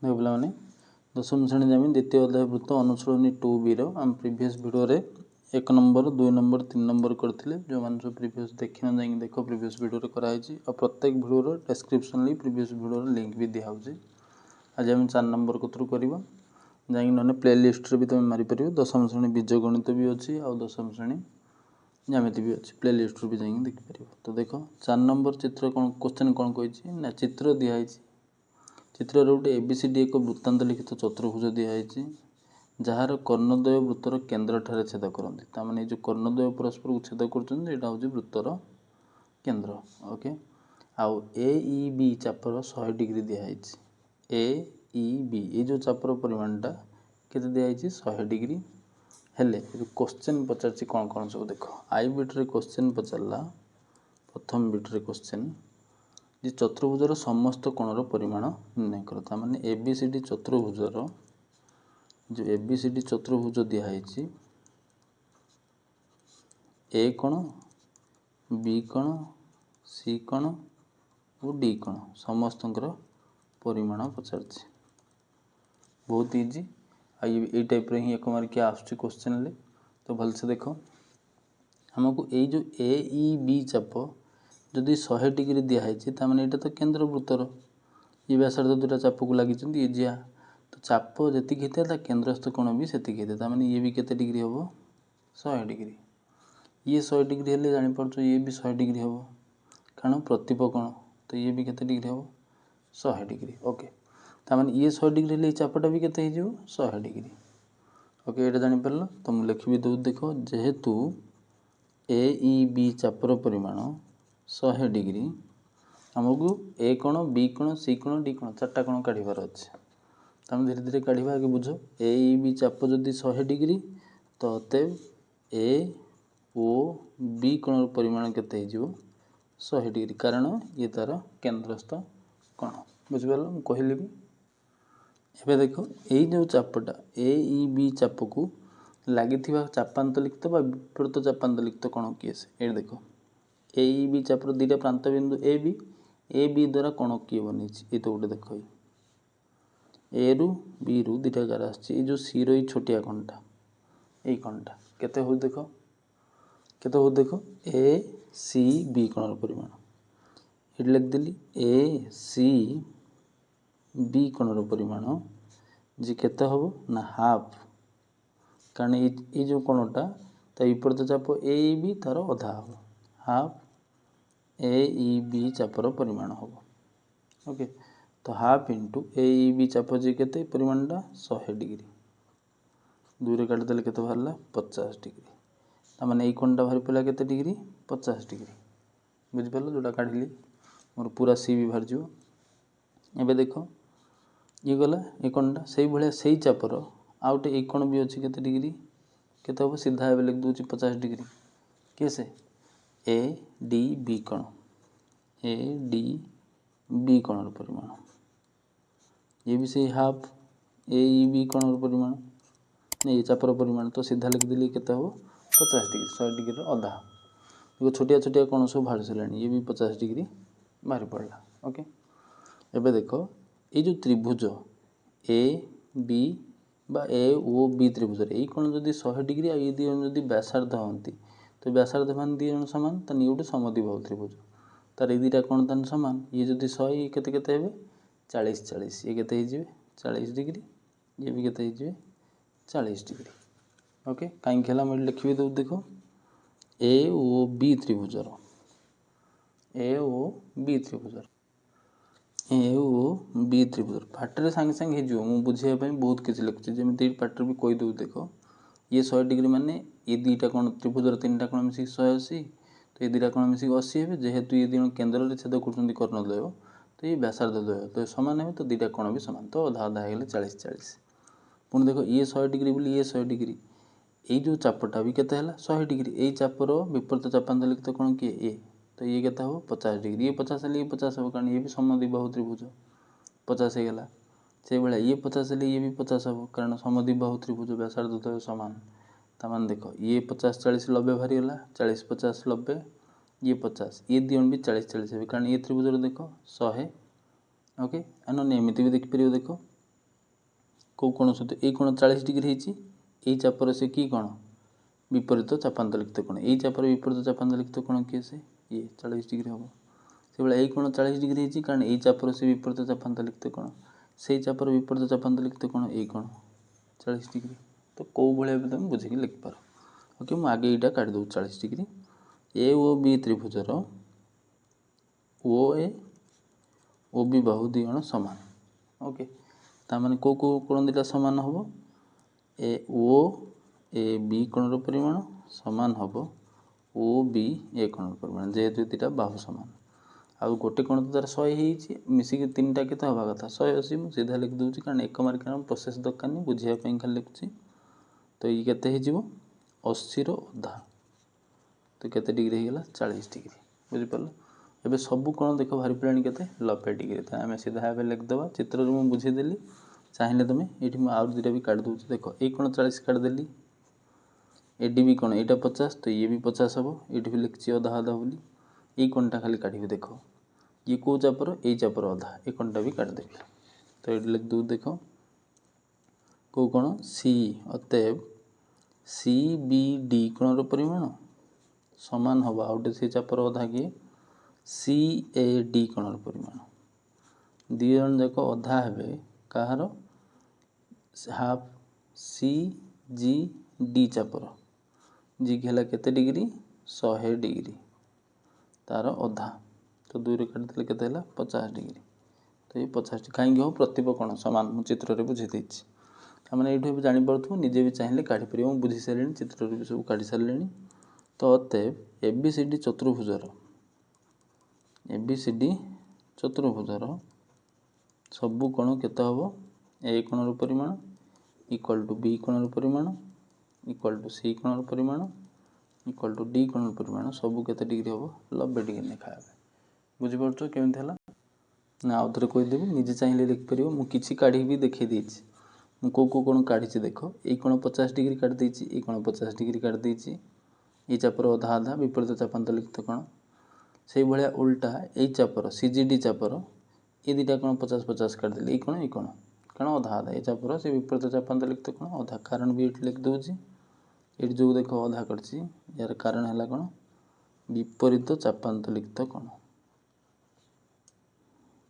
देखो पे दशम श्रेणी जमी द्वितीय अध्याय वृत्त अनुशीलनी 2B आम प्रीवियस वीडियो रे 1 नंबर 2 नंबर 3 नंबर करते जो मैंने सब प्रीवियस देखी ना जाए देख प्रीवियस वीडियो कराई और प्रत्येक video description previous video link भी दिखाऊँ। आज आम 4 नंबर कतरू करवा जाकि ना प्ले लिस्ट भी तुम मारिपर दशम श्रेणी बीजगणित भी अच्छी आ दशम श्रेणी ज्यामिति भी अच्छी प्ले लिस्ट भी जाकि देखिपर। तो देख 4 नंबर चित्र कौन क्वेश्चन कौन कही ना चित्र दिखाई चित्र गोटे एबीसीडी एक वृत्तांत लिखित चतुर्भुज दिखाई जार कर्णद्वय वृत्तर केन्द्र ठारे छेद करती ताने जो कर्णद्वय परस्पर को छेद कर वृत्तर केन्द्र। ओके आउ AEB चापर 100 डिग्री दिखाई AEB ये जो चापर परिमाणटा केते दिखाई 100 डिग्री हेले क्वेश्चन पचार कौन कौन सब देख आई बिट्रे क्वेश्चन पचारा प्रथम बिट्रे क्वेश्चन जे चतुर्भुजर समस्त कोणर परिमाण निर्णय कर ताने एबीसीडी चतुर्भुजर जो एबीसीडी चतुर्भुज दिखाई ए कोण बी कोण सी कोण और डी कोण समस्त परिमाण पचार बहुत इजी आई टाइप रे ही एक मार्किया आसुची क्वेश्चन ले। तो भलसे देख हमको ये जो AEB चाप जदि 100 डिग्री दिखाई ताने यहाँ तो केन्द्र वृत्तर ये व्यासार्ध दुटा चाप को लगी ये जिया तो चाप जी होता केन्द्रस्थ कोण भी से होता है ये भी केते डिग्री हम 100 डिग्री ये 100 डिग्री हेल्ले जापर ये भी 100 डिग्री हम कारण प्रतिप कोण तो ये भी केते डिग्री हम 100 डिग्री। ओके ताने ये 100 डिग्री हेल्ले चापटा भी केते 100 डिग्री। ओके ये जापर तो मुझे लिखी दे देख जेहेतु AEB चापर परिमाण 100 डिग्री आमको ए कोण बी कोण सी कोण डी कोण 4टा कोण काढ़ार अच्छे तुम धीरे धीरे काढ़ा आगे बुझ AEB चाप जदि 100 डिग्री तो अतएव ए ओ बी कोण परिमाण केते 100 डिग्री कारण ये तार केन्द्रस्थ कोण बुझिपार मुझे कहली भी एवं देख यही जो चापटा AEB चाप को लगी चापांतलिखित विपरीत चापांतलिखित कोण किए से ये देख AEB चापर 2टा प्रांत बिंदु ए बी द्वारा कोण किए बनी ये तो गोटे देख ए रु बी रु 2टा गार आसो सी रही छोटिया कोणटा यही कोणटा केते हो देख केते हो देख ACB कोण परिमाण ये लिखदेली ACB कोण परिमाण जी केते हम ना हाफ कारण ये जो कोणटा विपरीत चाप AEB तार अधा हम हाफ AEB चापर परिमाण हम। ओके तो हाफ इंटू AEB चाप जी केते परिमाणटा 100 डिग्री दूर काटिदेले केते बाहरला 50 डिग्री ताने ये कोणटा बाहरी पड़ा केते डिग्री 50 डिग्री बुझिपार जोटा काढ़ी मोर पूरा सी भी बाहर जीव। एबे देख ये गला ये कोणटा से भाया से चापर आउटे ये कोण भी अच्छी केते डिग्री केते हम सीधा एवं लिख दूची 50 डिग्री कैसे ADB कोण ADB कोण परिमाण ये भी से हाफ AEB कोण परिमाण नहीं चापर परिमाण तो सीधा लिखदेली केते हम 50 डिग्री 100 डिग्री अधा देखो छोटिया छोटिया कोण सब बाहर सारे ये भी 50 डिग्री बाहर पड़ा। ओके एबे देख ये जो त्रिभुज AB बा AOB त्रिभुज यही कोण जदि 100 डिग्री ये दी जदि व्यासार्ध हमें तो व्यासार्ध मान दी जन सामान तो ये गोटे समद्विबाहु त्रिभुज तार ये 2टा कोण तान सामान ये जदि 100 ये केते केते हेबे 40 40 ये केते हो 40 डिग्री ये भी केते हो 40 डिग्री। ओके कहीं खेला मैं लिखी दो देख AOB त्रिभुजर AOB त्रिभुजर पार्टे सांगे सांगे हो बुझाई बहुत किसी लिखुची जमी पार्टे भी कहीदे देख ये 100 डिग्री माने ये 2टा कोण त्रिभुजर 3टा कोण मिसिक 180 तो ये 2टा कोण मिसिक 80 हे जेहेतु ये दिन केन्द्र में छेद कर कर्णद्वय तो ये व्यासार्ध द्वय तो सामान है तो 2टा कोण भी सामान तो अधा अधा हो 40 40 पुणी देख ये 100 डिग्री बोली ये 100 डिग्री ये जो चापटा भी केते 100 डिग्री ये चापर विपरीत चापांतलिखित कोण किए ए तो ये केते हम 50 डिग्री ये 50 हेल्ले ये 50 हम कारण ये भी समद्विबाहु त्रिभुज 50 होगा से भाया ये 50 हेल्ले ये भी 50 हम कारण समद्विबाहु त्रिभुज व्यासार्ध द्वय सामान तामान देख ये 50 40 90 बाहरी गला 40 50 90 ये 50 ये दिवन भी 40 40 है कारण ये त्रिभुज देख 100 ओके एमती भी देखिपर देख କେଉଁ କୋଣ ସହିତ ଏଇ କୋଣ 40 डिग्री ହେଇଛି, ଏଇ ଚାପର ସେ କି କୋଣ विपरीत चापांतलिखित कोण, এই চাপର विपरीत चापांतलिखित कोण किए से ये 40 डिग्री हम से भाई এই कोण 40 डिग्री ହେଇଛି कारण এই চাপର से विपरीत चापांतलिखित कोण, ସେଇ ଚାପର विपरीत चापांतलिखित कोण এই कोण 40 डिग्री। तो କେଉଁ ଭଳିଆ ବି ତୁମେ ବୁଝିକି ଲେଖିପାର। ओके ମୁଁ आगे ଏଇଟା କାଟି ଦେଉଛି 40 डिग्री। ए ओ बी त्रिभुजर ओ ए ओ बी बाहु दी जण समान। ओके ताମାନେ କେଉଁ କୋଣ ଦୁଇଟା ସମାନ ହେବ, ए ओ ए बी कोणर परिमाण समान हम ओ बी ए कोणर परिमाण, जेहेतु दुटा बाहु समान। आउ गोटे कोण तो तार 100 मिसिक तीनटा केते हवा कथा 180। मुझे सीधा लिखि दूसरी कारण एक मार्क प्रोसेस दरकार नहीं, बुझापी खाली लिखुची। तो ये केते हो 80 अधा, तो केते डिग्री होगा 40 डिग्री। बुझिपार एबे सबू कोण देख बाहरी पड़ाणी के 90 डिग्री। तो आम सीधा भाव लिखिदेवा, चित्र मुझे बुझेदेली। चाहिए तुम ये आउ दुटा भी काट दूसरी देख, ये कोण 40 काटिदेली, एडी भी कोण यहाँ 50, तो ये भी 50 हम, ये भी लिखी अधा अधा बोली। ये कोणटा खाली काढ़ी देख, ये कौ चापर ये चापर अधा, ये कोणटा भी काटिदेवी। तो ये लिख दू देख कौ कोण सी, अतएव सी बी डी कोणर परिमाण समान हम आउटे से चापर अधा किए सी ए डी कोणर परिमाण। दी जन जाक अधा हे कहार हाफ सी जी डी चापर, जी है केते डिग्री 100 डिग्री तार अधा, तो दुई काटिदेले केते 50 डिग्री। तो ये 50 कहीं हो प्रतिप कोण समान मुझे चित्र में बुझे देती। मैंने ये जापरु निजे भी चाहिए काढ़ीपर, मुझे बुझी सारे चित्र भी सब काढ़ी सारे। तो अतएव ए बी सी डी चतुर्भुजर सबू कोण केते हम ए कोणर परिमाण इक्वल टू बी कोणर परिमाण इक्वल टू सी कोणर परिमाण इक्वल टू डी कोणर परिमाण सबू केते डिग्री हम 90 डिग्री लेखा है। बुझीपार केमती है ना, आउ थे कहीदेवी निजे चाहिए लिखिपर। मुझे काढ़ी भी देखी देती मुझे कौ कोण काढ़ी देख, ये कोण 50 डिग्री काटिदे, ये कोण 50 डिग्री काटिदे, ये चापर अधा अधा विपरीत चापांतलिखित कोण। से भाया उल्टा ये चापर सीजीडी चापर ये दुटा कोण 50 50 काटिदेले, ये कोण कारण अधा अधा, ये चापर से विपरीत चापांतलिखित कोण अधा। कारण भी ये लिख दूसरी ये जो देख अधा कर यार कारण है कौन विपरीत चापांतलिखित कोण,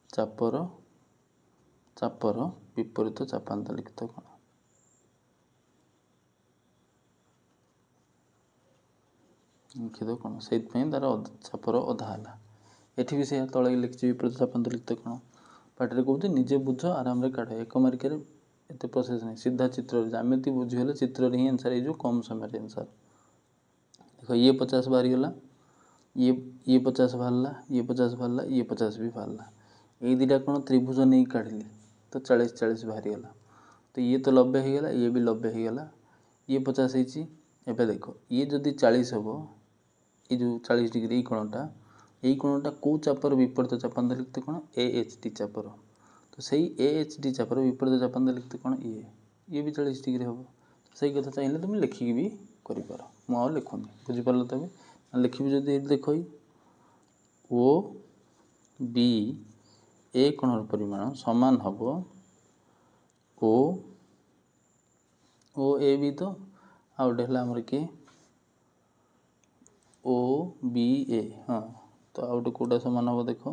चापर चापर विपरीत चापांतलिखित कोण। लिखिद कौन से तार चापर अधा है, ये भी से तले लिखी विपरीत चापांतलिखित कोण। पाटे कहते निजे बुझ आराम काढ़, एक मार्कर एत प्रोसेस नहीं, सीधा चित्र जमिति बुझीगले चित्र ही आंसर हो कम समय आंसर। देख ये 50 बाहरी गला, ये 50 बाहरला, ये 50 बाहरला, ये 50 भी बाहरला। ये दुटा कौन त्रिभुज नहीं काढ़ी तो 40 40 बाहरी गला। तो ये तो 90 हो गला, ये भी 90 हो गला, ये 50 होती। एवं देख ये जदि 40 हम, ये जो 40 डिग्री यही कोणटा कौ चापर विपरीत चापांतलिखित कोण ए एच डी चापर। तो सही ए एच डी चापर विपरीत चापांतलिखित कोण ये भी 40 डिग्री हम। तो सही कथा चाहिए तुम लिखिकी भी कर मुझे लिखुनी, बुझीपार तुम लिखी जदि देख ओ बी ए कोणर परिमाण समान हम ओ ए बी, तो आ गए आमर किए ओ बी ए। हाँ तो आ गए कौटा सामान हम देख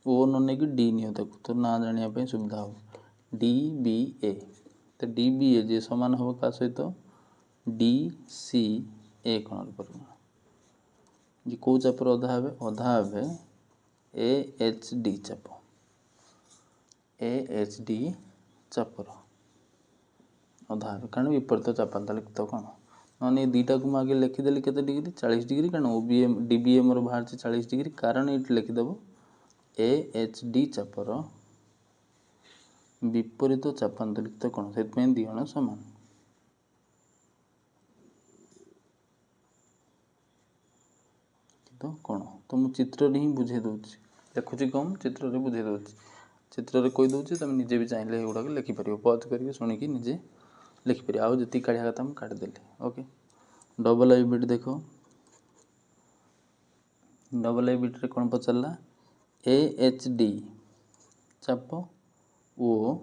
ओ न नहीं कि डी नियो, देख तो ना जानापी सुविधा हो डी बी ए। तो डी बी ए जे सामान हम क्या सहित डी सी ए कोणर परिमाण, जी कौ चापर अधा हे ए एच डी चाप, ए एच डी चापर अधा हे कारण विपरीत चापांतलिखित कोण। ना दुटा को आगे लिखिदेली केते डिग्री 40 डिग्री, कारण O B M D B M बाहर 40 डिग्री। कारण ये लिखिदेव ए एच डी चापर विपरीत चापांतलिखित कोण, से दी जण समान। तो कौन तो मुझे चित्र ही बुझे दूसरी, लिखुची कम चित्र में बुझे दूसरी, चित्र में कहीदे तुम निजे भी चाहिए गुड़ाक लिखिपर पज करके शुणिकी निजे लिखिपर। आउ जी काढ़ा कथा मुझे काटिदेली। ओके डबल आई बिट देख, डबल आई बिट्रे कौन पचारा ए एच डी चाप ओ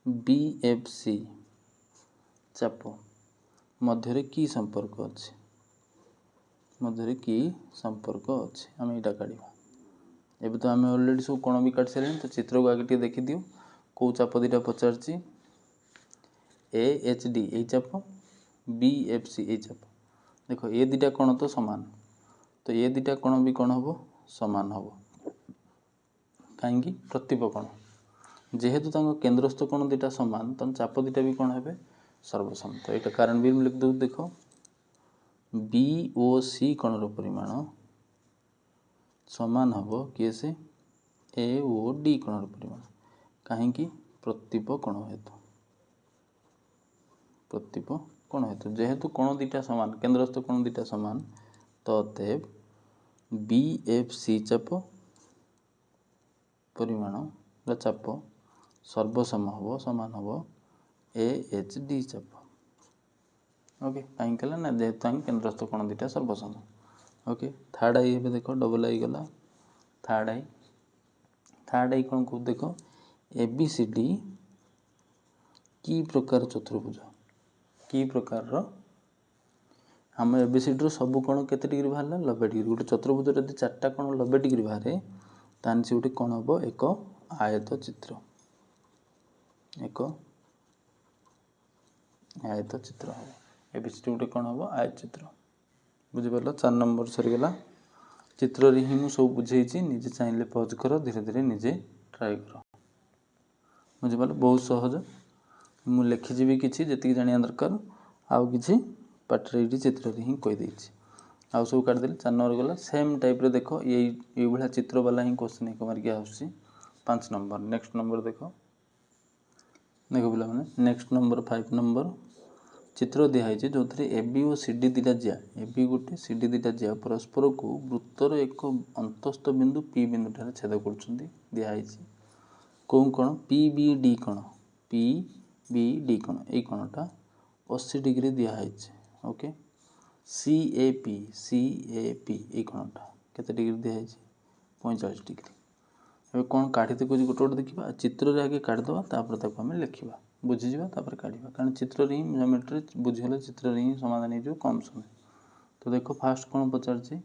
BFC ଚାପ ମଧ୍ୟରେ କି ସମ୍ପର୍କ ଅଛି, ମଧ୍ୟରେ କି ସମ୍ପର୍କ ଅଛି, ଆମେ ଏଇଟା କାଢ଼ିବା। ଏବେ ତ ଆମେ ଅଲରେଡ଼ି ସବୁ କୋଣ ବି କାଟି ସାରିଲେଣି, ତ ଚିତ୍ରକୁ ଆगे ଟିକେ ଦେଖିଦିଅ। କେଉଁ ଚାପ ଦୁଇଟା ପଚାରିଛି, AHD ଏଇ ଚାପ, BFC ଏଇ ଚାପ। ଦେଖ ଏ ଦୁଇଟା କୋଣ ତ ସମାନ, ତ ଏ ଦୁଇଟା କୋଣ ବି କ'ଣ ହେବ, ସମାନ ହେବ। କାହିଁକି, ପ୍ରତୀପ କୋଣ। ଯେହେତୁ ତାଙ୍କ କେନ୍ଦ୍ରସ୍ଥ କୋଣ ଦୁଇଟା ସମାନ, ତେଣୁ ଚାପ ଦୁଇଟା ବି କ'ଣ ହେବେ, ସର୍ବସମ। ତ ଏଇଟା କାରଣ ବି ମୁଁ ଲେଖିଦେଉଛି। ଦେଖ B ଓ C କୋଣର ପରିମାଣ ସମାନ ହେବ କିଏ ସେ, A ଓ D କୋଣର ପରିମାଣ। କାହିଁକି, ପ୍ରତୀପ କୋଣ ହେତୁ। ପ୍ରତୀପ କୋଣ ହେତୁ ଯେହେତୁ କୋଣ ଦୁଇଟା ସମାନ, କେନ୍ଦ୍ରସ୍ଥ କୋଣ ଦୁଇଟା ସମାନ, ତ ଅତଏବ BFC ଚାପ ପରିମାଣ ବା ଚାପ ସର୍ବସମ ହେବ, ସମାନ ହେବ AHD ଚାପ। ଓକେ, କାହିଁକି ହେଲା ନା, ଯେହେତୁ ତାଙ୍କ କେନ୍ଦ୍ରସ୍ଥ କୋଣ ଦୁଇଟା ସର୍ବସମ। ଓକେ, ଥାର୍ଡ଼ ଆଇ ଏବେ ଦେଖ, ଡବଲ ଆଇ ଗଲା, ଥାର୍ଡ଼ ଆଇ କ'ଣ କହୁ, ଦେଖ ABCD କି ପ୍ରକାର ଚତୁର୍ଭୁଜ, କି ପ୍ରକାରର। ଆମ ABCDର ସବୁ କୋଣ କେତେ ଡିଗ୍ରୀ ବାହାରିଲା, 90 ଡିଗ୍ରୀ। ଗୋଟେ ଚତୁର୍ଭୁଜ ଯଦି 4ଟା କୋଣ 90 ଡିଗ୍ରୀ ବାହାରେ, ତାହେଲେ ସେ ଗୋଟେ କ'ଣ ହେବ, ଏକ ଆୟତ ଚିତ୍ର। ଏକ ଆୟତ ଚିତ୍ର ହେବ। ABCD ଗୋଟେ କ'ଣ ହେବ, ଆୟତ ଚିତ୍ର। ବୁଝିପାରିଲ, 4 ନମ୍ବର ସରିଗଲା। ଚିତ୍ରରେ ହିଁ ମୁଁ ସବୁ ବୁଝେଇଛି, ନିଜେ ଚାହିଁଲେ ପଜ୍ କର, ଧୀରେ ଧୀରେ ନିଜେ ଟ୍ରାଏ କର। ବୁଝିପାରିଲ, ବହୁତ ସହଜ। ମୁଁ ଲେଖିଯିବି କିଛି ଯେତିକି ଜାଣିବା ଦରକାର, ଆଉ କିଛି ପାଠରେ ଏଇଠି ଚିତ୍ରରେ ହିଁ କହିଦେଇଛି। ଆଉ ସବୁ କାଟିଦେଲି। 4 ନମ୍ବର ଗଲା। ସେମ୍ ଟାଇପ୍ରେ ଦେଖ, ଏଇଭଳିଆ ଚିତ୍ର ବାଲା ହିଁ କ୍ୱେଶ୍ଚିନ୍ ଏକ ମାର୍କିଆ ଆସୁଛି। 5 ନମ୍ବର। ନେକ୍ସଟ ନମ୍ବର ଦେଖ ପିଲାମାନେ, ନେକ୍ସଟ ନମ୍ବର 5 ନମ୍ବର ଚିତ୍ର ଦିଆହେଇଛି, ଯେଉଁଥିରେ AB ଓ CD ଦୁଇଟା ଜିଆ, AB ଗୋଟେ, CD ଦୁଇଟା ଜିଆ ପରସ୍ପରକୁ ବୃତ୍ତର ଏକ ଅନ୍ତସ୍ଥ ବିନ୍ଦୁ P ବିନ୍ଦୁଠାରେ ଛେଦ କରୁଛନ୍ତି। ଦିଆହେଇଛି କେଉଁ କୋଣ, PBD କୋଣ, PBD କୋଣ, ଏଇ କୋଣଟା 80 ଡିଗ୍ରୀ ଦିଆହେଇଛି। ଓକେ, CAP ଏଇ କୋଣଟା କେତେ ଡିଗ୍ରୀ ଦିଆହେଇଛି, 45 ଡିଗ୍ରୀ। ଏବେ କ'ଣ କାଢ଼ିତେ କହୁଛି, ଗୋଟେ ଗୋଟେ ଦେଖିବା। ଚିତ୍ରରେ ଆଗେ କାଢ଼ିଦେବା, ତାପରେ ତାକୁ ଆମେ ଲେଖିବା, ବୁଝିଯିବା, ତାପରେ କାଢ଼ିବା। କାରଣ ଚିତ୍ରରେ ହିଁ ଜୋମେଟ୍ରି ବୁଝିଗଲେ ଚିତ୍ରରେ ହିଁ ସମାଧାନ ହେଇଯିବ କମ୍ ସମୟ। ତ ଦେଖ ଫାଷ୍ଟ କ'ଣ ପଚାରିଛି,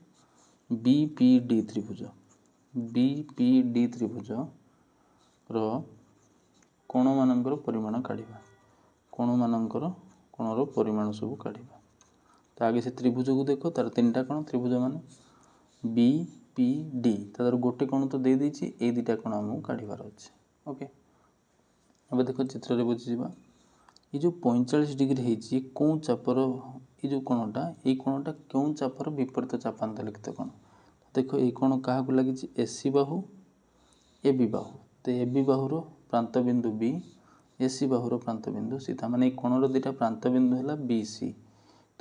BPD ତ୍ରିଭୁଜ। BPD ତ୍ରିଭୁଜର କୋଣମାନଙ୍କର ପରିମାଣ କାଢ଼ିବା। କୋଣର ପରିମାଣ ସବୁ କାଢ଼ିବା। ତ ଆଗେ ସେ ତ୍ରିଭୁଜକୁ ଦେଖ, ତାର 3ଟା କୋଣ ତ୍ରିଭୁଜ ମାନେ BPD, ତାର ଗୋଟେ କୋଣ ତ ଦେଇଦେଇଛି, ଏଇ 2ଟା କୋଣ ଆମକୁ କାଢ଼ିବାର ଅଛି। ଓକେ, ଏବେ ଦେଖ ଚିତ୍ରରେ ବୁଝିଯିବା। ଏ ଯେଉଁ 45 ଡିଗ୍ରୀ ହେଇଛି, କେଉଁ ଚାପର, ଏ ଯେଉଁ କୋଣଟା, ଏଇ କୋଣଟା କେଉଁ ଚାପର ବିପରୀତ ଚାପାନ୍ତଲିଖିତ କୋଣ। ଦେଖ ଏଇ କୋଣ କାହାକୁ ଲାଗିଛି, AC ବାହୁ, AB ବାହୁ। ତ AB ବାହୁର ପ୍ରାନ୍ତ ବିନ୍ଦୁ B, AC ବାହୁର ପ୍ରାନ୍ତ ବିନ୍ଦୁ C। ତାମାନେ ଏଇ କୋଣର 2ଟା ପ୍ରାନ୍ତ ବିନ୍ଦୁ ହେଲା BC।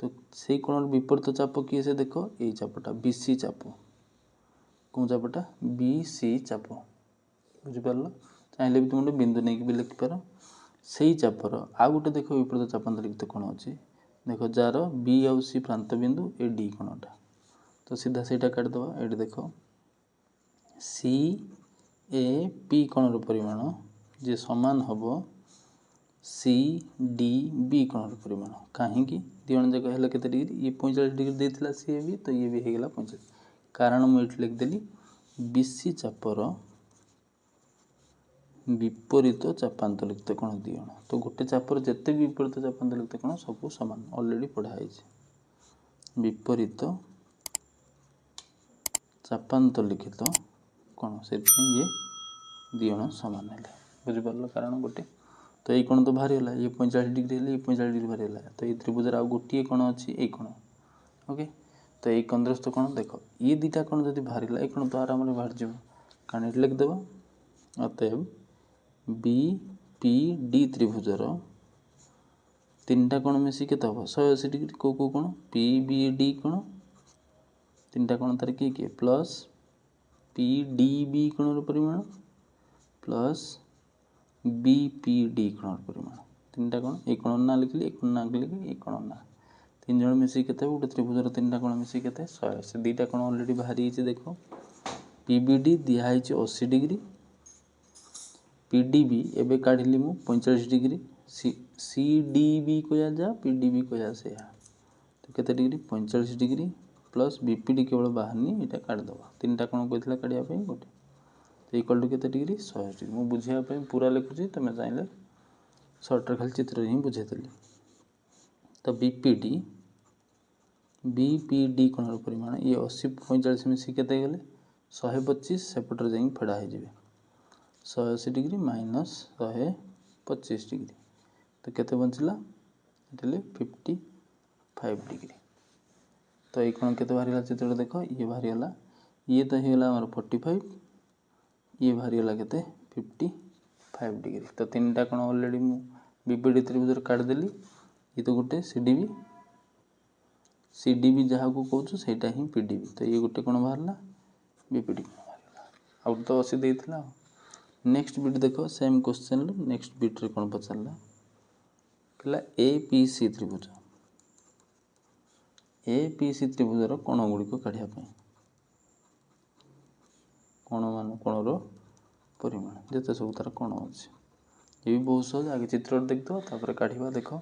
ତ ସେଇ କୋଣର ବିପରୀତ ଚାପ କିଏ ସେ, ଦେଖ ଏଇ ଚାପଟା BC ଚାପ। କେଉଁ ଚାପଟା, BC ଚାପ। ବୁଝିପାରିଲ, ଚାହିଁଲେ ବି ତୁମେ ଗୋଟେ ବିନ୍ଦୁ ନେଇକି ବି ଲେଖିପାର। ସେଇ ଚାପର ଆଉ ଗୋଟେ ଦେଖ ବିପରୀତ ଚାପାନ୍ତଲିଖିତ କୋଣ ଅଛି। ଦେଖ ଯାହାର B ଆଉ C ପ୍ରାନ୍ତ ବିନ୍ଦୁ, ଏ D କୋଣଟା। ତ ସିଧା ସେଇଟା କାଟିଦେବା। ଏଇଠି ଦେଖ CAP କୋଣର ପରିମାଣ ଯେ ସମାନ ହେବ CDB କୋଣର ପରିମାଣ। କାହିଁକି, ଦୁଇ ଜଣ ଯାକ ହେଲା କେତେ ଡିଗ୍ରୀ, ଇଏ 45 ଡିଗ୍ରୀ ଦେଇଥିଲା CAB, ତ ଇଏ ବି ହେଇଗଲା 45। କାରଣ ମୁଁ ଏଇଠି ଲେଖିଦେଲି BC ଚାପର ବିପରୀତ ଚାପାନ୍ତଲିଖିତ କୋଣ 2 ଜଣ। ତ ଗୋଟେ ଚାପର ଯେତେ ବି ବିପରୀତ ଚାପାନ୍ତଲିଖିତ କୋଣ ସବୁ ସମାନ, ଅଲରେଡ଼ି ପଢ଼ା ହେଇଛି। ବିପରୀତ ଚାପାନ୍ତଲିଖିତ କୋଣ, ସେଥିପାଇଁ ଇଏ 2 ଜଣ ସମାନ ହେଲେ। ବୁଝିପାରିଲ, କାରଣ ଗୋଟେ। ତ ଏଇ କୋଣ ତ ବାହାରିଗଲା, ଇଏ 45 ଡିଗ୍ରୀ ହେଲେ ଇଏ 45 ଡିଗ୍ରୀ ବାହାରିଗଲା। ତ ଏଇ ତ୍ରିଭୁଜରେ ଆଉ ଗୋଟିଏ କୋଣ ଅଛି, ଏଇ କୋଣ। ଓକେ, ତ ଏଇ କେନ୍ଦ୍ରସ୍ଥ କୋଣ ଦେଖ, ଇଏ 2ଟା କୋଣ ଯଦି ବାହାରିଲା, ଏଇ କୋଣ ତ ଆରାମରେ ବାହାରିଯିବ। କାରଣ ଏଠି ଲେଖିଦେବା। ଅତଏବ BPD ତ୍ରିଭୁଜର 3ଟା କୋଣ ମିଶି କେତେ ହେବ, 180 ଡିଗ୍ରୀ। କେଉଁ କୋଣ, PBD କୋଣ, 3ଟା କୋଣ ତାର କିଏ କିଏ, ପ୍ଲସ୍ PDB କୋଣର ପରିମାଣ ପ୍ଲସ୍ BPD କୋଣର ପରିମାଣ। 3ଟା କୋଣ, ଏଇ କୋଣ ନା ଲେଖିଲି, ଏଇ କୋଣ ନା ଲେଖିଲି, ଏଇ କୋଣ ନା, 3 ଜଣ ମିଶିକି କେତେ ହେବ, ଗୋଟେ ତ୍ରିଭୁଜର 3ଟା କୋଣ ମିଶିକି କେତେ, 180। 2ଟା କୋଣ ଅଲରେଡ଼ି ବାହାରି ହେଇଛି। ଦେଖ PBD ଦିଆହେଇଛି 80 ଡିଗ୍ରୀ, PDB एबे काढिली मु 45 डिग्री CDB कया जा PDB कया से तो केते डिग्री 45 डिग्री प्लस BPD केवल बाहरनी एटा काढ दबा तीनटा कोन कहथिला काढिया पे गोटे तो इक्वल टू केते डिग्री 100 डिग्री मु बुझिया पे पूरा लिखुची तमे चाहिले शॉर्ट रे खाली चित्र ही बुझे देली तो BPD कोण परिमाण ये 80 45 मिसी केते गेले 125 सेपटर जाई फेडा हे जिवे 180 डिग्री माइनस 125 डिग्री तो केते बंचला एतले 55 डिग्री तो ये कोण केते बाहरिला चित्र देखो ये बाहरिला ये तो हेला हमर 45 ये बाहरिला केते 55 डिग्री तो तीनटा कोण ऑलरेडी मु BPD त्रिभुज काट देली ये तो गोटे CDB जहाँ को कहूँ सेटा ही PDB तो ये गोटे कोण बाहरला BPD कोण बाहरला आउट तो 80 देइथिला नेक्स्ट बिट देखो सेम क्वेश्चन नेक्स्ट बिट रे कोण पछरला कहला APC त्रिभुज APC त्रिभुजर कोण गुडी को काढिया पे कोण मान कोणरो परिमाण जते सब तार कोण अछि ये भी बहुत सहज आगे चित्र देख दो तापर काढिबा देखो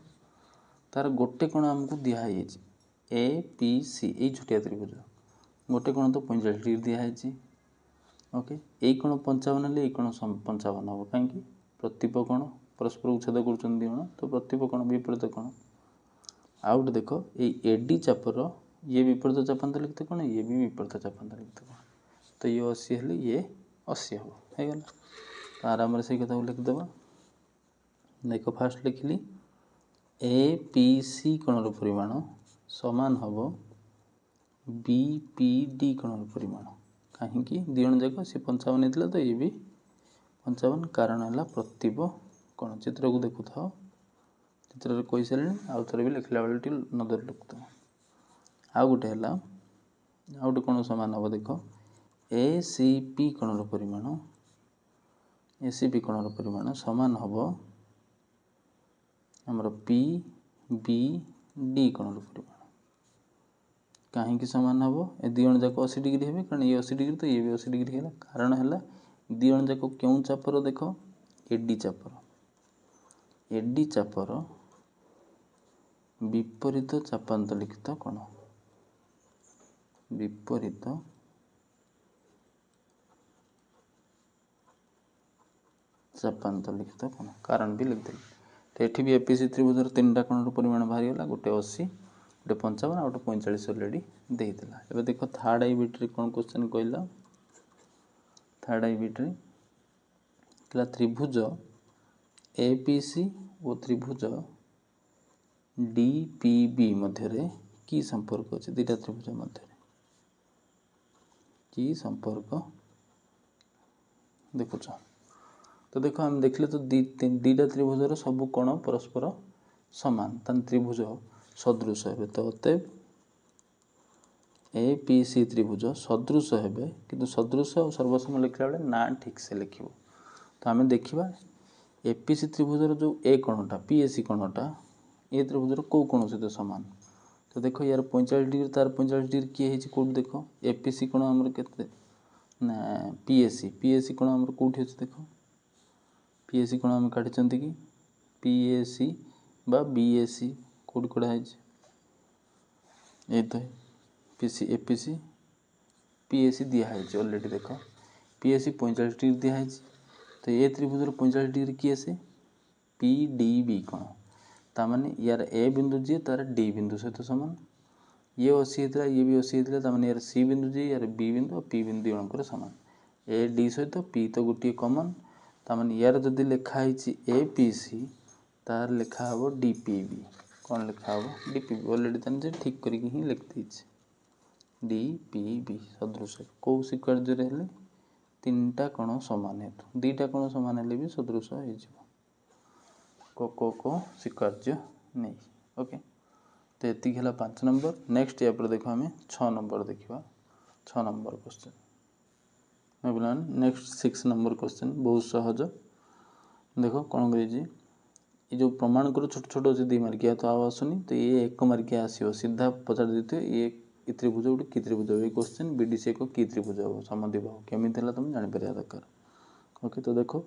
तार गोटे कोण हमको दिया है APC ए छोटिया त्रिभुज गोटे कोण तो 45 डिग्री दिया है ओके ए कोण 55 ले ए कोण 55 हो काहे कि प्रतिप कोण परस्पर उच्छेद करछन दिवण तो प्रतिप कोण विपरीत कोण आउट देखो ए AD चापर ये विपरीत चापांतर लिखते कोण ये भी विपरीत चापांतर लिखते कोण तो ये 80 हेले ये 80 हो हे गला तो आराम से कथा लिख देबा देखो फास्ट लिखली APC कोणर परिमाण समान हबो BPD कोणर परिमाण काहे कि दियण जाको से 55 नेतला तो ये भी 55 कारण हला प्रतिप कोण चित्र को देखु था चित्र रे कोइ सले आ थरे भी लिखला बेलटी नदर लिखतो आ गुटे हला आ गुटे कोण समान हबो देखो ACP कोणर परिमाण ACP कोणर परिमाण समान हबो हमर PBD कोणर परिमाण काहे कि समान हबो ए दियण जाको 80 डिग्री हेबे कारण ये 80 डिग्री तो ये भी 80 डिग्री हैला कारण हैला दियण जाको केउ चापर देखो AD चापर विपरीत चापांतर लिखित कोण विपरीत चापांतर लिखित कोण कारण भी लिख देली तो एठी भी APC त्रिभुजर तीनटा कोणर परिमाण बाहरी गला गोटे 80 गोटे 55 और गोटे 45 ऑलरेडी देइतला एबे देखो थर्ड आई बिट रे कोन क्वेश्चन कहला थर्ड आई बिट रे कला त्रिभुज APC और त्रिभुज DPB मध्य रे की संपर्क अछि दुटा त्रिभुज मध्य रे की संपर्क देखो तो देखो हम देखले तो दीटा त्रिभुजर सब कोण परस्पर समान तन त्रिभुज सदृश हेबे तो अतएव APC त्रिभुज सदृश हेबे किंतु सदृश और सर्वसम लिखला बेले ना ठीक से लिखिबो तो हमें देखिबा APC त्रिभुजर जो ए कोणटा PAC कोणटा ए त्रिभुजर को कोण से समान तो देखो यार 45 डिग्री तार 45 डिग्री किए हेछि कोड देखो APC कोण हमर केते ना PAC कोण हमर कोठी अछि देखो PAC कोण हम काटि चंती कि PAC बा BAC कोड कोडा है ए तो PC APC PAC दिया है ऑलरेडी देखो PAC 45 डिग्री दिया है तो ए त्रिभुजर 45 डिग्री किए से PDB कोण ता माने यार ए बिंदु जे तार D बिंदु से तो समान ये 80 हेतला ये भी 80 हेतला ता माने यार C बिंदु जे यार B बिंदु और P बिंदु यणकर समान ए D सहित P तो गुटी कॉमन तामाने यार जदि लिखा है APC तार लिखा हो DPB कौन लिखा हो DPB ऑलरेडी तन जे ठीक करके ही लिख दीछ DPB सदृश को सिक्वेन्स रे हेले तीनटा कोण समान है तो दीटा कोण समान हेले भी सदृश हो जिवो को सिक्वेन्स नहीं ओके तो एति हला 5 नंबर नेक्स्ट या पर देखो हमें 6 नंबर देखिबा 6 नंबर क्वेश्चन एवलान नेक्स्ट 6 नंबर क्वेश्चन बहुत सहज देखो कौन करी ये जो प्रमाण करो छोट छोट अच्छे 2 मार्किया तो आव आसुनी तो ये 1 मार्किया आसीओ सीधा पचार देते ये त्रिभुज गोटे कि त्रिभुज ये क्वेश्चन BDC एक कि त्रिभुज समदिबाहु केमिति हला तुम जानि परिया दरकार ओके तो देखो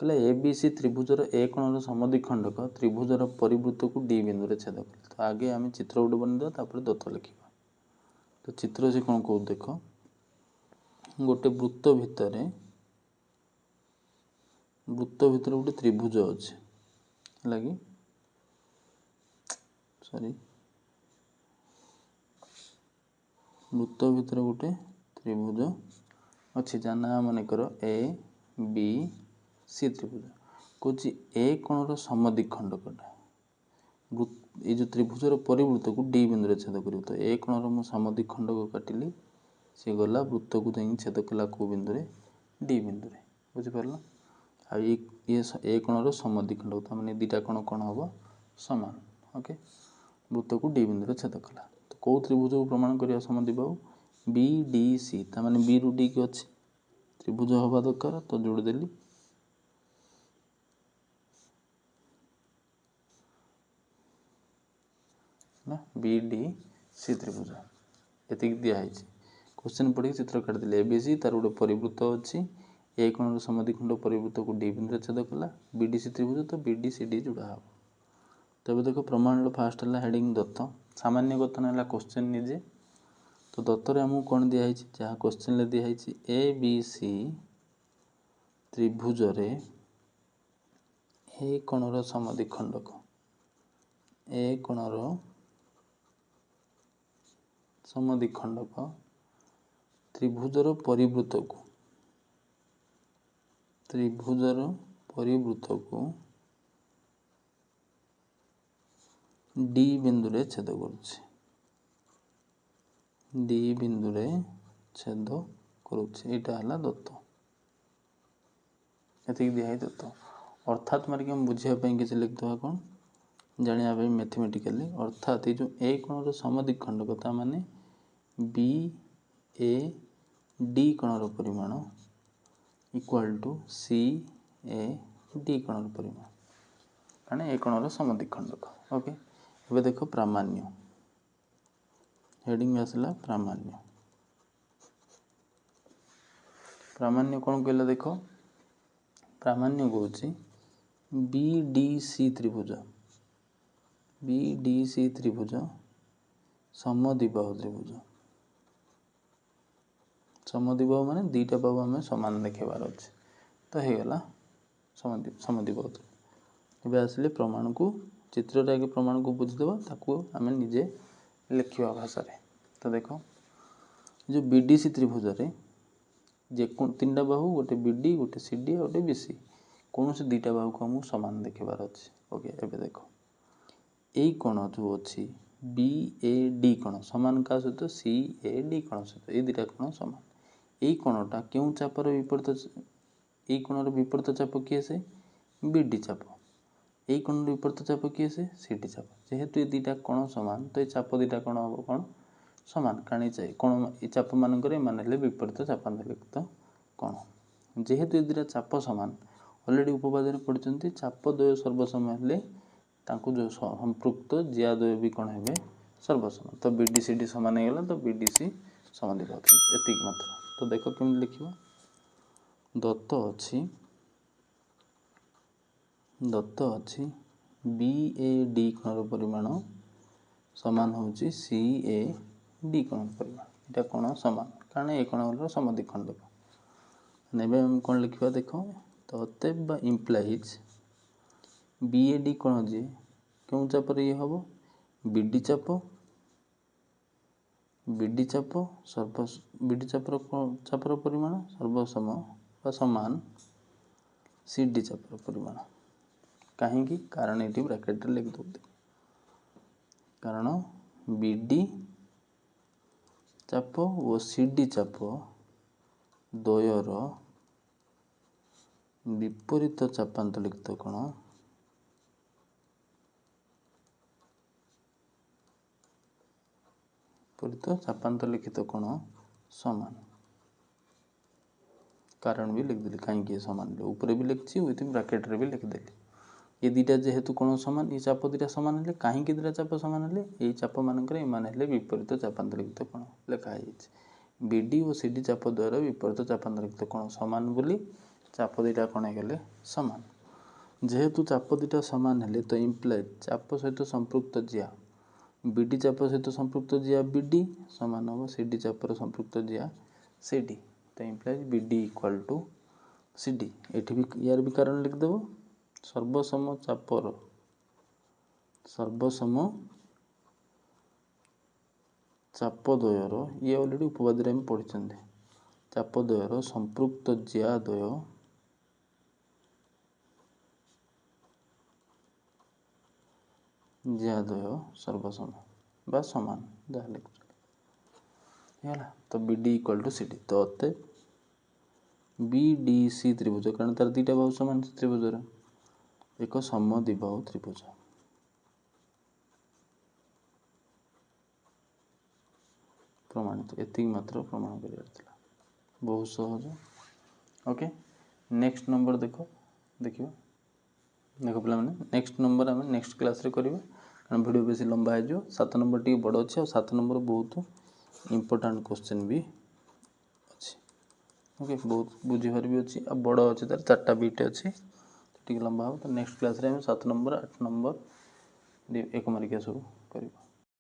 कहले ए बी सी त्रिभुजर ए कोणर समद्विखंडक त्रिभुजर परिवृत्त को डी बिंदु रे छेद करे। तो आगे आम चित्र गोटे बनईदेवा तापर दत्त लिखा। तो चित्र से कौन कह देख गोटे वृत्त भितर गोटे त्रिभुज अच्छे लगी सॉरी वृत्त भितर गोटे त्रिभुज अच्छी जार ना मनकर ए बी सी त्रिभुज कौच ए कोणर समद्विखंडकटा ये जो त्रिभुजर परिवृत्त को डी बिंदु छेद कर। तो ए कोणर मु समद्विखंडक काटिली सी गला वृत्त को जाई छेद कला को बिंदु डी बिंदु बुझिपार। आ ये ए कोणर समद्विखंडक मैंने दुटा कोण कौन हम सामान ओके वृत्त को डी बिंदु छेद कला। तो कौ त्रिभुज को प्रमाण करवा समद्विबाहु बी डी सी ताने बी रु डी की अच्छी त्रिभुज हवा दरकार। तो जोड़देली ना बी डी सी त्रिभुज ये दिखाई क्वेश्चन पढ़ी चित्र काटिदेले ए बी सी तार गोटे परिवृत्त अच्छी ए कोण समद्विखंड परिवृत्त को डी बिंदु छेद कला बी डी सी त्रिभुज। तो बी डी सी डी जोड़ा हम। तब देख प्रमाण फास्ट है हेडिंग दत्त सामान्य कथन है क्वेश्चन निजे। तो दत्तर आमको कौन दिखाई जहाँ क्वेश्चन दिखाई ए बी सी त्रिभुज रे ए कोणर समद्विखंडक ए कोणर समद्विखंडक त्रिभुजर परिवृत्त को डी बिंदु रे छेद करुछि डी बिंदु रे छेद करुछि एटा हला दत्त एतिक दिहाई दत्त। अर्थात मारिक हम बुझिया पई किछ लिखदवा कोन जानिया पई मैथमेटिकली अर्थात ये जो ए कोणर समद्विखंडकता माने बी ए डी कोणर परिमाण equal to C A D कोणर परिमाण कारण ए कोणर समद्विखंडक ओके। एबे देखो प्रामाण्य हेडिंग आसला प्रामाण्य प्रामाण्य कौन कहला देख प्रामाण्य कौच बी डी सी त्रिभुज समद्विबाहु त्रिभुज समद्विबाहु माने दुईटा बाहु आम सामान देखेबार अच्छे। तो हो गला समद्विबाहु त्रिभुज। आसिले प्रमाण को चित्र आगे प्रमाण को बुझीदेव ताकू आम निजे लिखा भाषा। तो देख जो बी डी सी त्रिभुज रे जे तीन टा बाहु गोटे बी डी गोटे सी डी गोटे बी सी कौन से दुईटा बाहु को आमको सामान देखेबार अच्छे ओके। एबे देख यही कोण जो अच्छी बी ए डी कोण सामान का सहित सी ए डी कोण सहित ये दुटा कोण सामान यही कोणटा क्यों चापर विपरीत यही कोणर विपरीत चाप किए से बी डी चाप यही कोण विपरीत चाप किए से सी डी चाप जेहेतु ये दुटा कोण सामान तो ये चाप दुटा कोण हम कौन सामान कारण कोण ये चाप मानक विपरीत चापान्तरित कोण जेहेतु ये दुटा चाप सामान अलरेडी उपवाद पढ़ते चाप द्वय सर्वसम हेले जो संपृक्त जिया द्वय भी कौन है सर्वसम। तो बी डी सी डी सामान होगा तो बी डी सी समद्विबाहु एतिक मात्र। तो देख केमी लिखा दत्त अच्छी बी ए डी कोणर परिमाण सामान होची सी ए डी कोण परिमाण यहाँ कोण सामान कारण ए कोण समद्विखंडक नेबे हम कौन लिखा देख। तो अतएव इम्प्लाइज बी ए डी कोण जे क्यों चाप ये हम बी डी चाप चापर परिमाण सर्वसम समान सी डी चापर परिमाण कहीं कारण ये ब्रैकेट लिख दो कारण बी डी चाप और सी डी चाप द्वयर विपरीत चापान्तरित कोण विपरीत चापान्तरित कोण समान कारण भी लिखदेली कहीं सामान ऊपर भी लिखी विथ ब्रैकेट रे भी लिखदेली ये दुटा जेहेतु कोण सामान ये चाप दुटा सामान है कहीं दुटा चाप सामान है ये चाप मानक विपरीत चापान्तरित कोण लिखाई बी डी और सी डी चाप द्वारा विपरीत चापान्तरित कोण सामान बोली चाप दुईटा कौन हो सामान जेहेतु चाप दुईटा सामान हेले तो इम्प्लाइड चाप सहित संपृक्त जिया बीडी चाप सहित संपृक्त जिया बीडी सामान हम सीडी चापर संपृक्त जिया सीडी तो implies BD equal to CD एठी भी यार भी कारण लिखदेव सर्वसम चापर सर्वसम चापद्वयर ये अलरेडी उपवाद्य में पढ़ी चापद्वयर संपृक्त जियाद्वय सर्वसम बा समान जहाँ लिखा तो बीडी इक्वाल टू सीडी तो अतः बीडीसी त्रिभुज कारण तार दुईटा बाहु समान त्रिभुज एक समद्विबाहु त्रिभुज प्रमाणित एति मात्र प्रमाण कर बहुत सहज ओके नेक्स्ट नंबर देखो देखिए देखो पे नेक्स्ट नंबर आम नेक्स्ट क्लास रे करिवे कारण वीडियो बेसी लंबा है जो 7 नंबर टी बड़ अच्छे और 7 नंबर बहुत इंपोर्टेंट क्वेश्चन भी अच्छे ओके बहुत बुझीबार भी अच्छी आ बड़ अच्छे तार 4टा बीट अच्छी टी लंबा हो तो नेक्स्ट क्लास रे हम 7 नंबर 8 नंबर 1 मार्किया सब करिवे।